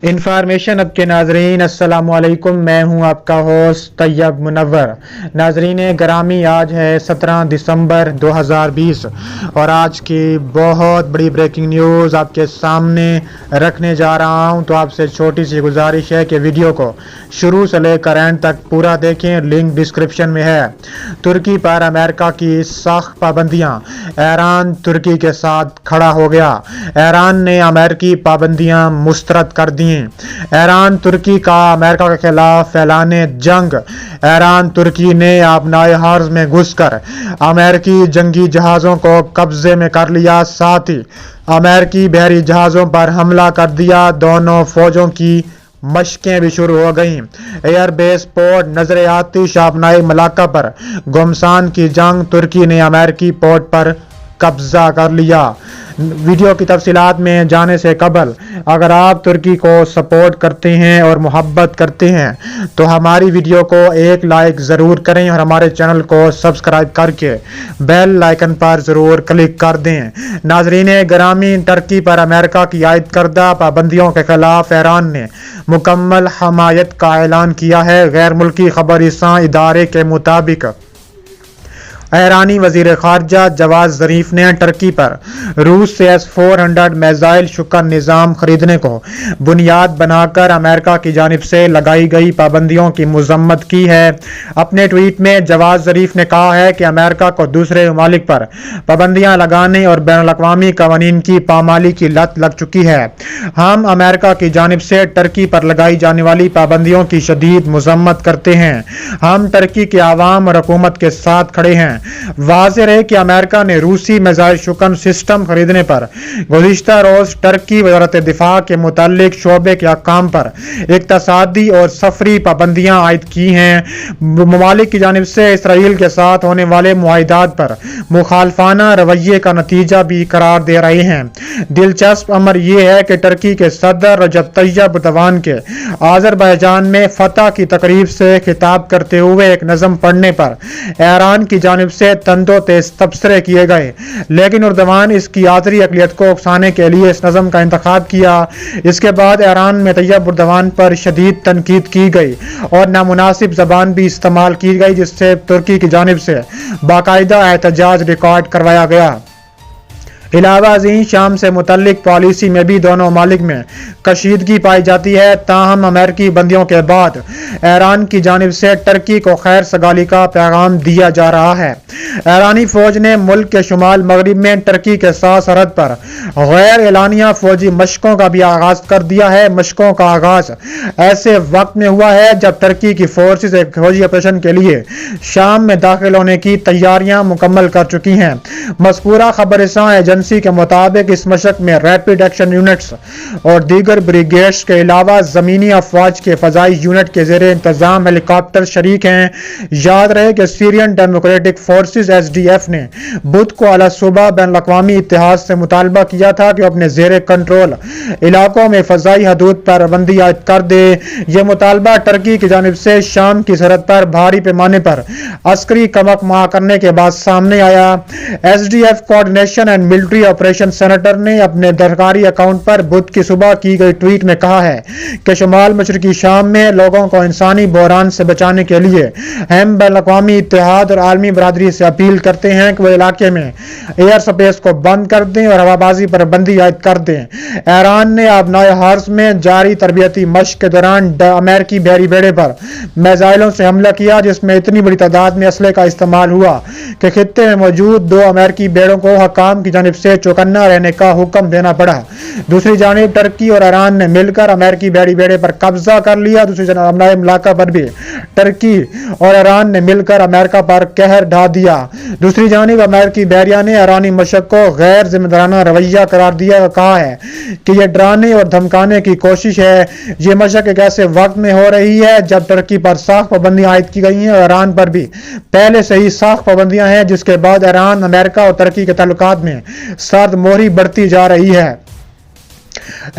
Information اب کے ناظرین السلام علیکم، میں ہوں آپ کا ہوسٹ طیب منور۔ ناظرین گرامی، آج ہے 17 دسمبر 2020 اور آج کی بہت بڑی بریکنگ نیوز آپ کے سامنے رکھنے جا رہا ہوں۔ تو آپ سے چھوٹی سی گزارش ہے کہ ویڈیو کو شروع سے لے کر اینڈ تک پورا دیکھیں، لنک ڈسکرپشن میں ہے۔ ترکی پر امریکہ کی سخت پابندیاں، ایران ترکی کے ساتھ کھڑا ہو گیا۔ ایران نے امریکی پابندیاں مسترد کر دی۔ ایران ترکی کا امریکہ کے خلاف اعلان جنگ۔ ایران ترکی نے آبنائے ہارز میں گھس کر امریکی جنگی جہازوں کو قبضے میں کر لیا، ساتھ ہی امریکی بحری جہازوں پر حملہ کر دیا۔ دونوں فوجوں کی مشقیں بھی شروع ہو گئیں۔ ایئر بیس، پورٹ، نظر آتش، آبنائے ملاقہ پر گھمسان کی جنگ۔ ترکی نے امریکی پورٹ پر قبضہ کر لیا۔ ویڈیو کی تفصیلات میں جانے سے قبل اگر آپ ترکی کو سپورٹ کرتے ہیں اور محبت کرتے ہیں تو ہماری ویڈیو کو ایک لائک ضرور کریں اور ہمارے چینل کو سبسکرائب کر کے بیل آئیکن پر ضرور کلک کر دیں۔ ناظرین گرامی، ترکی پر امریکہ کی عائد کردہ پابندیوں کے خلاف ایران نے مکمل حمایت کا اعلان کیا ہے۔ غیر ملکی خبر رساں ادارے کے مطابق ایرانی وزیر خارجہ جواد ظریف نے ترکی پر روس سے S-400 میزائل شکن نظام خریدنے کو بنیاد بنا کر امریکہ کی جانب سے لگائی گئی پابندیوں کی مذمت کی ہے۔ اپنے ٹویٹ میں جواد ظریف نے کہا ہے کہ امریکہ کو دوسرے ممالک پر پابندیاں لگانے اور بین الاقوامی قوانین کی پامالی کی لت لگ چکی ہے۔ ہم امریکہ کی جانب سے ترکی پر لگائی جانے والی پابندیوں کی شدید مذمت کرتے ہیں۔ ہم ترکی کے عوام اور حکومت کے ساتھ کھڑے ہیں۔ واضح رہے کہ امریکہ نے روسی میزائل شکن سسٹم خریدنے پر گزشتہ روز ترکی وزارت دفاع کے متعلق شعبے کے حکام پر اقتصادی اور سفری پابندیاں عائد کی ہیں۔ ممالک کی جانب سے اسرائیل کے ساتھ ہونے والے معاہدات پر مخالفانہ رویے کا نتیجہ بھی قرار دے رہے ہیں۔ دلچسپ امر یہ ہے کہ ترکی کے صدر رجب طیب ایردوان کے آذربائیجان میں فتح کی تقریب سے خطاب کرتے ہوئے ایک نظم پڑھنے پر ایران کی جانب سے تندو تیز تبصرے کیے گئے، لیکن ایردوان اس کی آذری اقلیت کو اکسانے کے لیے اس نظم کا انتخاب کیا۔ اس کے بعد ایران میں طیب ایردوان پر شدید تنقید کی گئی اور نامناسب زبان بھی استعمال کی گئی، جس سے ترکی کی جانب سے باقاعدہ احتجاج ریکارڈ کروایا گیا۔ علاوہ ازیں شام سے متعلق پالیسی میں بھی دونوں ممالک میں کشیدگی پائی جاتی ہے۔ تاہم امریکی بندیوں کے بعد ایران کی جانب سے ترکی کو خیر سگالی کا پیغام دیا جا رہا ہے۔ ایرانی فوج نے ملک کے شمال مغرب میں ترکی کے ساتھ سرحد پر غیر اعلانیہ فوجی مشقوں کا بھی آغاز کر دیا ہے۔ مشقوں کا آغاز ایسے وقت میں ہوا ہے جب ترکی کی فورسز ایک فوجی آپریشن کے لیے شام میں داخل ہونے کی تیاریاں مکمل کر چکی ہیں۔ مذکورہ خبر رساں ایجنسی کے مطابق اس مشق میں ریپڈ ایکشن یونٹس اور دیگر بریگیڈز کے علاوہ زمینی افواج کے فضائی یونٹ کے زیر انتظام ہیلی کاپٹر شریک ہیں۔ یاد رہے کہ سیرین ڈیموکریٹک فورسز SDF نے بدھ کو اعلی صبح بین الاقوامی اتحاد سے مطالبہ کیا تھا کہ اپنے زیر کنٹرول علاقوں میں فضائی حدود پر پابندی عائد کر دے۔ یہ مطالبہ ترکی کی جانب سے شام کی سرحد پر بھاری پیمانے پر عسکری کمک کرنے کے بعد سامنے آیا۔ SDF coordination and military operation senator نے اپنے سرکاری اکاؤنٹ پر بدھ کی صبح کی گئی ٹویٹ میں کہا ہے کہ شمال مشرقی شام میں لوگوں کو انسانی بحران سے بچانے کے لیے ہم بین الاقوامی اتحاد اور عالمی برادری سے اپیل کرتے ہیں کہ وہ علاقے میں ایئر سپیس کو بند کر دیں اور ہوابازی پر بندی عائد کر دیں۔ ایران نے آبنائے ہارز میں جاری تربیتی مشق کے دوران امریکی بحری بیڑے پر میزائلوں سے حملہ کیا، جس میں اتنی بڑی تعداد میں اسلحے کا استعمال ہوا کہ خطے میں موجود 2 امریکی بیڑوں کو حکام کی جانب سے چوکنا رہنے کا حکم دینا پڑا۔ دوسری جانب ترکی اور ایران نے مل کر امریکی بحری بیڑے پر قبضہ کر لیا۔ دوسری جانب آبنائے ملاقہ پر بھی ترکی اور ایران نے مل کر امریکہ پر قہر ڈھا دیا۔ دوسری جانب امریکی بحریہ نے ایرانی مشق کو غیر ذمہ دارانہ رویہ قرار دیا اور کہا ہے کہ یہ ڈرانے اور دھمکانے کی کوشش ہے۔ یہ مشق ایک ایسے وقت میں ہو رہی ہے جب ترکی پر سخت پابندیاں عائد کی گئی ہیں اور ایران پر بھی پہلے سے ہی سخت پابندیاں ہیں، جس کے بعد ایران، امریکہ اور ترکی کے تعلقات میں سرد مہری بڑھتی جا رہی ہے۔